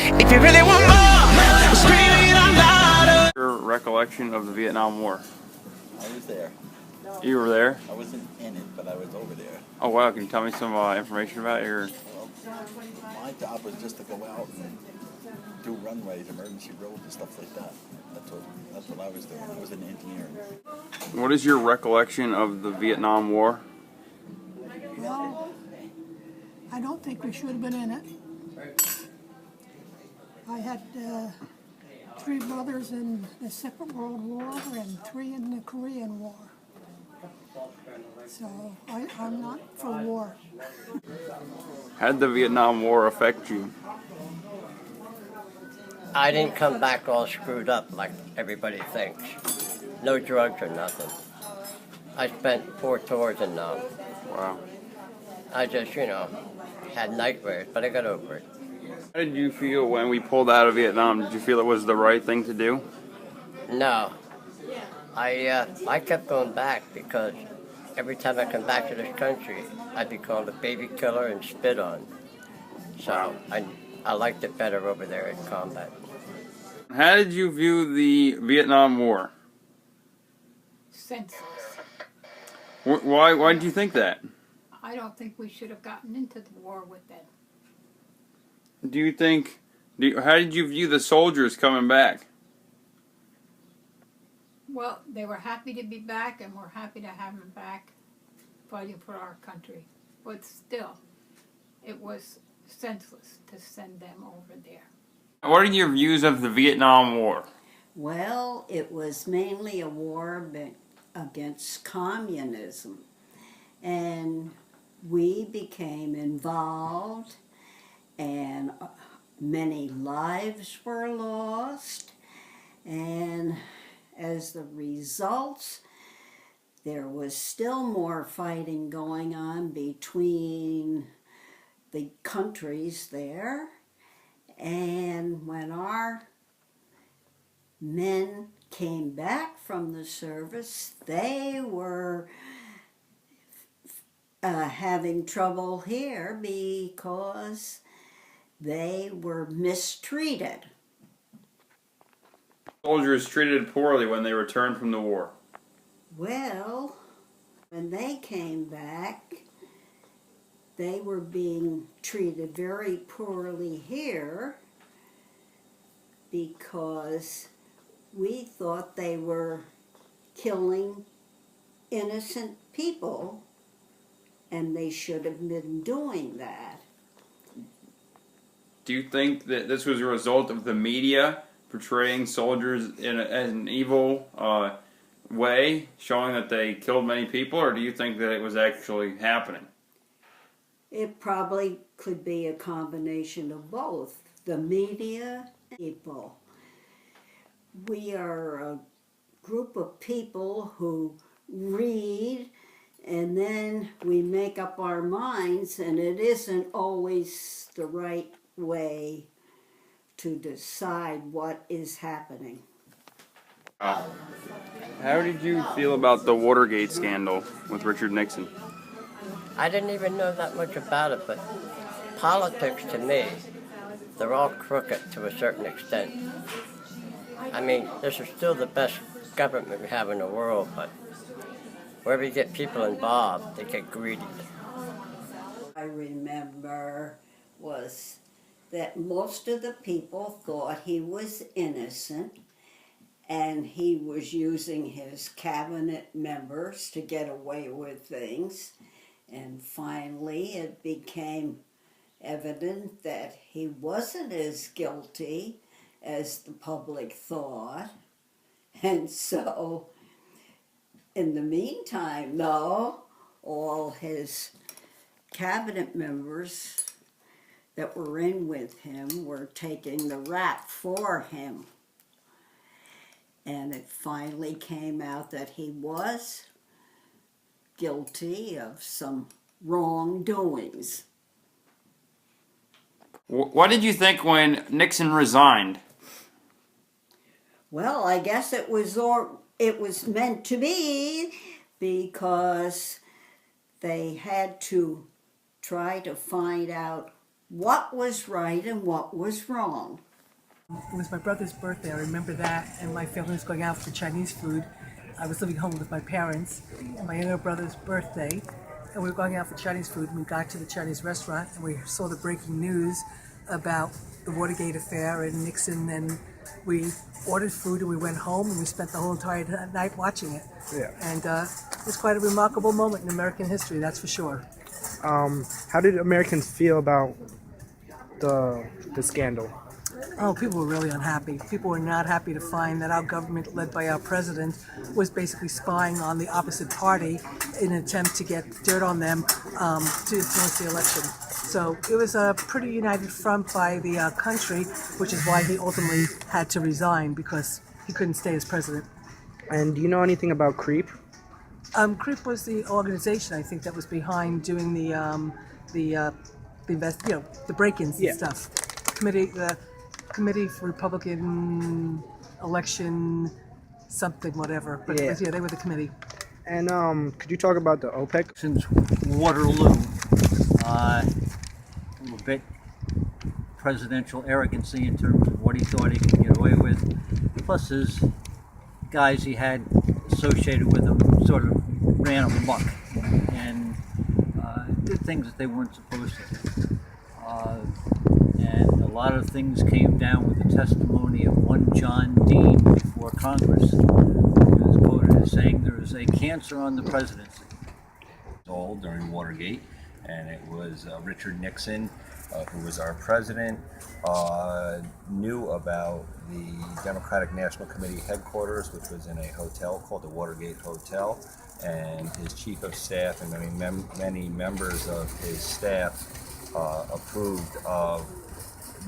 If you really want more, scream it out louder. Your recollection of the Vietnam War? I was there. You were there? I wasn't in it, but I was over there. Oh wow, can you tell me some information about your... Well, my job was just to go out and do runways, emergency roads and stuff like that. That's what I was doing. I was an engineer. What is your recollection of the Vietnam War? Well, I don't think we should have been in it. I had 3 brothers in the Second World War and 3 in the Korean War. So I'm not for war. How did the Vietnam War affect you? I didn't come back all screwed up like everybody thinks. No drugs or nothing. I spent 4 tours in Wow. I just, had nightmares, but I got over it. How did you feel when we pulled out of Vietnam? Did you feel it was the right thing to do? No. I kept going back because every time I come back to this country, I'd be called a baby killer and spit on. So I liked it better over there in combat. How did you view the Vietnam War? Senseless. Why did you think that? I don't think we should have gotten into the war with them. Do you think... how did you view the soldiers coming back? Well, they were happy to be back, and we're happy to have them back fighting for our country. But still, it was senseless to send them over there. What are your views of the Vietnam War? Well, it was mainly a war against communism, and we became involved, and many lives were lost, and as the results, there was still more fighting going on between the countries there. And when our men came back from the service, they were having trouble here because they were mistreated. Soldiers treated poorly when they returned from the war. Well, when they came back, they were being treated very poorly here because we thought they were killing innocent people, and they should have been doing that. Do you think that this was a result of the media portraying soldiers in an evil way, showing that they killed many people, or do you think that it was actually happening? It probably could be a combination of both, the media and people. We are a group of people who read, and then we make up our minds, and it isn't always the right way to decide what is happening. How did you feel about the Watergate scandal with Richard Nixon? I didn't even know that much about it, but politics to me, they're all crooked to a certain extent. I mean, this is still the best government we have in the world, but wherever you get people involved, they get greedy. I remember was that most of the people thought he was innocent, and he was using his cabinet members to get away with things. And finally, it became evident that he wasn't as guilty as the public thought. And so, in the meantime, though, all his cabinet members that were in with him were taking the rap for him. And it finally came out that he was guilty of some wrongdoings. What did you think when Nixon resigned? Well, I guess it was meant to be, because they had to try to find out what was right and what was wrong. It was my brother's birthday, I remember that, and my family was going out for Chinese food. I was living home with my parents, and my younger brother's birthday, and we were going out for Chinese food, and we got to the Chinese restaurant, and we saw the breaking news about the Watergate affair and Nixon, and we ordered food, and we went home, and we spent the whole entire night watching it. Yeah. And it was quite a remarkable moment in American history, that's for sure. How did Americans feel about the scandal? Oh, people were really unhappy. People were not happy to find that our government, led by our president, was basically spying on the opposite party in an attempt to get dirt on them to influence the election. So it was a pretty united front by the country, which is why he ultimately had to resign, because he couldn't stay as president. And do you know anything about CREEP? CREEP was the organization, I think, that was behind doing the break-ins and stuff. The Committee for Republican Election something, whatever. But it was, they were the committee. And could you talk about the OPEC? Since Waterloo, a little bit presidential arrogancy in terms of what he thought he could get away with. Plus his guys he had associated with him sort of ran amok and did things that they weren't supposed to do. And a lot of things came down with the testimony of one John Dean before Congress, who was quoted as saying there is a cancer on the presidency. Old during Watergate, and it was Richard Nixon, who was our president, knew about the Democratic National Committee headquarters, which was in a hotel called the Watergate Hotel, and his chief of staff and many members of his staff approved of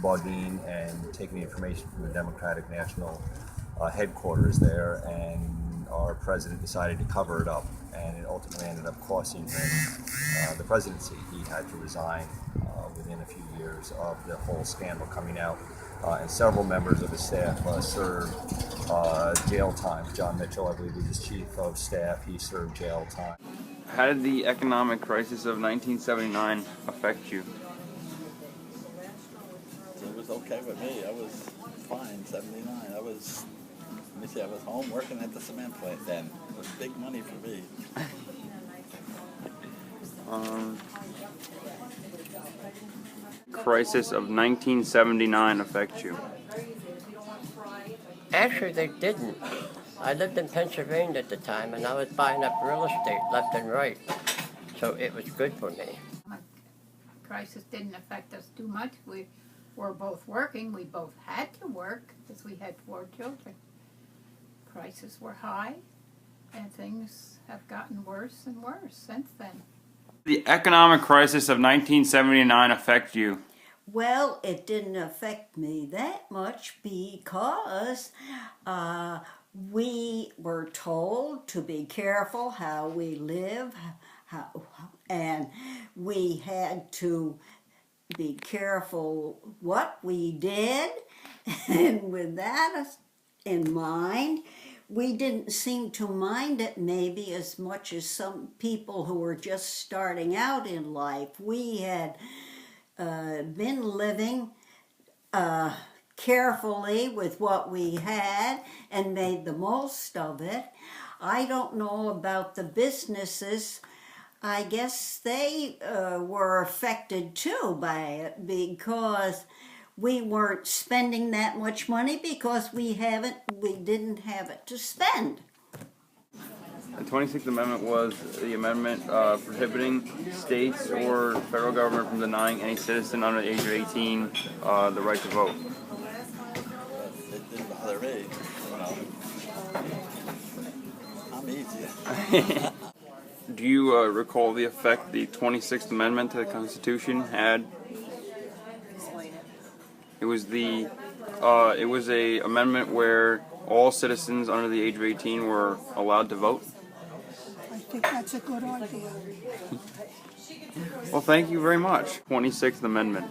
bugging and taking the information from the Democratic National headquarters there, and our president decided to cover it up, and it ultimately ended up costing him the presidency. He had to resign within a few years of the whole scandal coming out, and several members of his staff served jail time. John Mitchell, I believe, was his chief of staff. He served jail time. How did the economic crisis of 1979 affect you? It was okay with me. I was fine, 79. I was home working at the cement plant then. It was big money for me. Crisis of 1979 affect you? Actually, they didn't. I lived in Pennsylvania at the time, and I was buying up real estate left and right. So it was good for me. Crisis didn't affect us too much. We were both working. We both had to work because we had 4 children. Prices were high, and things have gotten worse and worse since then. The economic crisis of 1979 affect you? Well, it didn't affect me that much because we were told to be careful how we live, and we had to be careful what we did. And with that in mind, we didn't seem to mind it maybe as much as some people who were just starting out in life. We had been living carefully with what we had and made the most of it. I don't know about the businesses. I guess they were affected too by it because we weren't spending that much money because we didn't have it to spend. The 26th Amendment was the amendment prohibiting states or federal government from denying any citizen under the age of 18 the right to vote. It didn't bother me, I'm easy. Do you recall the effect the 26th Amendment to the Constitution had? It was a amendment where all citizens under the age of 18 were allowed to vote. I think that's a good idea. Well, thank you very much. 26th Amendment.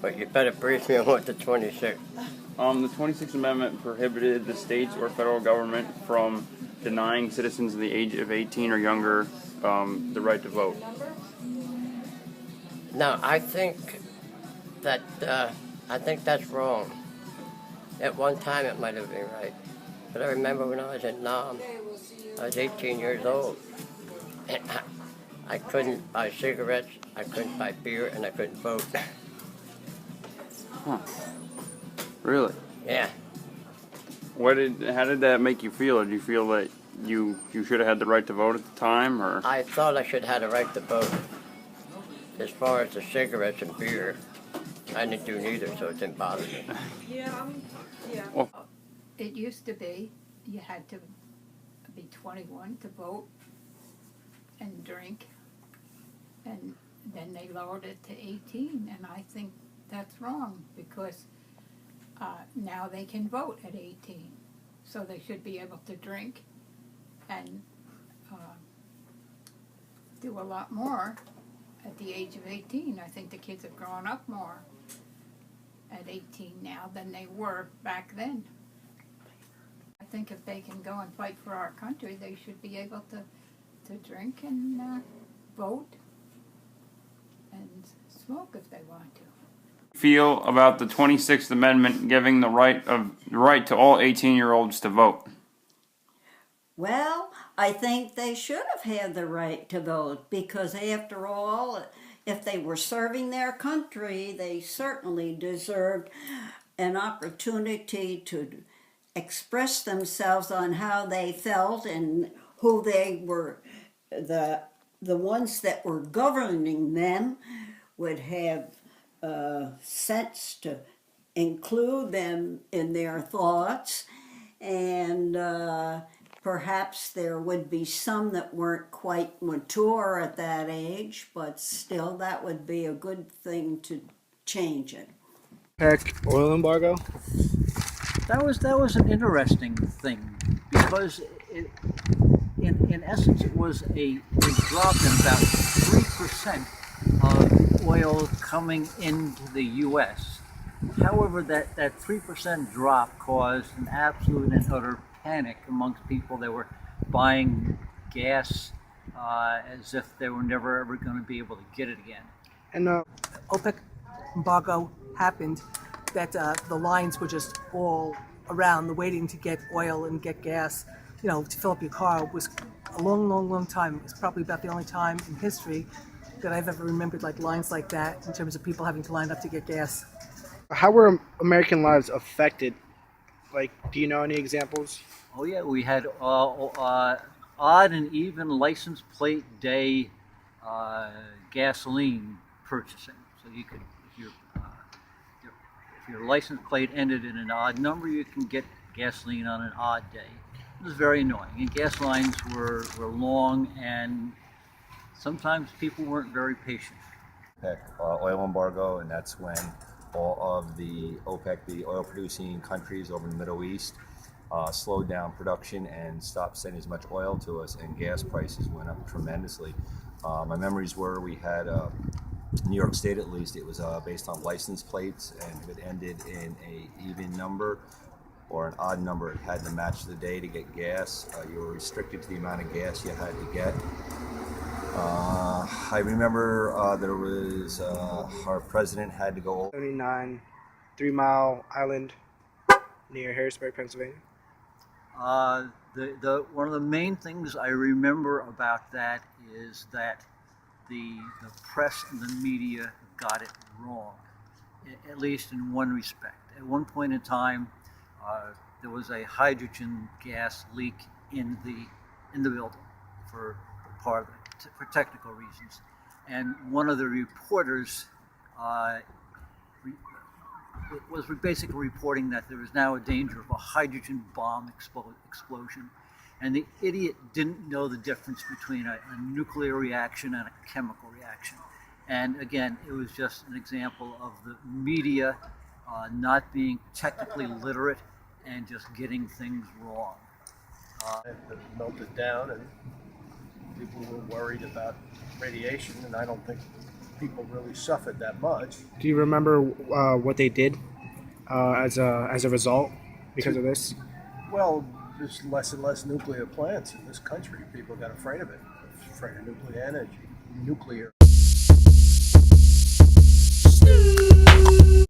But you better brief me on what the 26th. The 26th Amendment prohibited the states or federal government from denying citizens of the age of 18 or younger the right to vote. Now, I think that's wrong. At one time, it might have been right. But I remember when I was in Nam, I was 18 years old. And I couldn't buy cigarettes, I couldn't buy beer, and I couldn't vote. Huh. Really? Yeah. How did that make you feel? Did you feel that you should have had the right to vote at the time, or? I thought I should have had a right to vote. As far as the cigarettes and beer, I didn't do neither, so it didn't bother me. Yeah. Well, It used to be you had to be 21 to vote and drink, and then they lowered it to 18, and I think that's wrong because now they can vote at 18, so they should be able to drink and do a lot more at the age of 18. I think the kids have grown up more at 18 now than they were back then. I think if they can go and fight for our country, they should be able to drink and vote and smoke if they want to. Feel about the 26th Amendment giving the right to all 18-year-olds to vote? Well, I think they should have had the right to vote because, after all, if they were serving their country, they certainly deserved an opportunity to express themselves on how they felt and who they were. The ones that were governing them would have sense to include them in their thoughts, and perhaps there would be some that weren't quite mature at that age, but still that would be a good thing to change it. OPEC oil embargo? That was an interesting thing because in essence it was a drop in about 3% of oil coming into the U.S. However, that 3% drop caused an absolute and utter panic amongst people that were buying gas as if they were never ever going to be able to get it again. And OPEC embargo happened, that the lines were just all around, the waiting to get oil and get gas, to fill up your car was a long time. It was probably about the only time in history that I've ever remembered lines like that in terms of people having to line up to get gas. how were American lives affected? Do you know any examples? Oh yeah, we had odd and even license plate day gasoline purchasing. So you could, if your license plate ended in an odd number, you can get gasoline on an odd day. It was very annoying. And gas lines were long, and sometimes people weren't very patient. OPEC oil embargo, and that's when all of the OPEC, the oil-producing countries over in the Middle East, slowed down production and stopped sending as much oil to us, and gas prices went up tremendously. My memories were we had New York State, at least, it was based on license plates, and if it ended in a even number or an odd number, it had to match the day to get gas. You were restricted to the amount of gas you had to get. I remember there was our president had to go 79 3 Mile Island near Harrisburg, Pennsylvania. The one of the main things I remember about that is that the press and the media got it wrong, at least in one respect. At one point in time, there was a hydrogen gas leak in the building for technical reasons, and one of the reporters was basically reporting that there was now a danger of a hydrogen bomb explosion, and the idiot didn't know the difference between a nuclear reaction and a chemical reaction. And again, it was just an example of the media not being technically literate and just getting things wrong. It melted down, and people were worried about radiation, and I don't think people really suffered that much. Do you remember what they did as a result because of this? Well, there's less and less nuclear plants in this country. People got afraid of it, afraid of nuclear energy, nuclear